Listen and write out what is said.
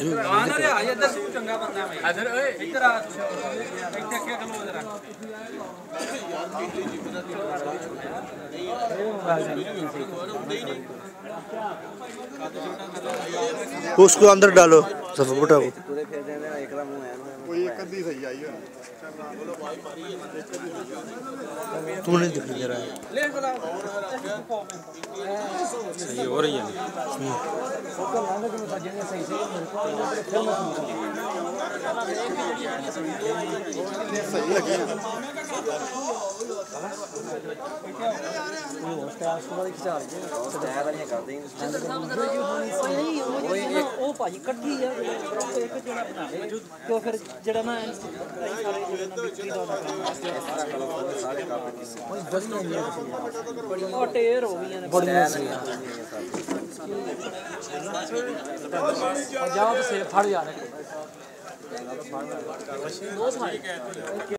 आना रे आ इधर तू चंगा बंदा है इधर ओए इधर आ इधर क्या करो जरा उसको अंदर डालो सब बुटा को कोई एक कद्दी सही आई है तू नहीं दिख रहा है सही हो रही है सही लगी ਉਹ ਭਾਜੀ ਕੱਢੀ ਆ ਇੱਕ ਜਿਹੜਾ ਬਣਾਵੇ ਕਿਉਂ ਫਿਰ ਜਿਹੜਾ ਨਾ ਬਿਕਰੀ ਦਾ ਉਹ ਟੇਰ ਹੋ ਗਈਆਂ ਨੇ ਬੜੀਆਂ ਜਾਓ ਤੇ ਫੜ ਜਾ ਰਹੇ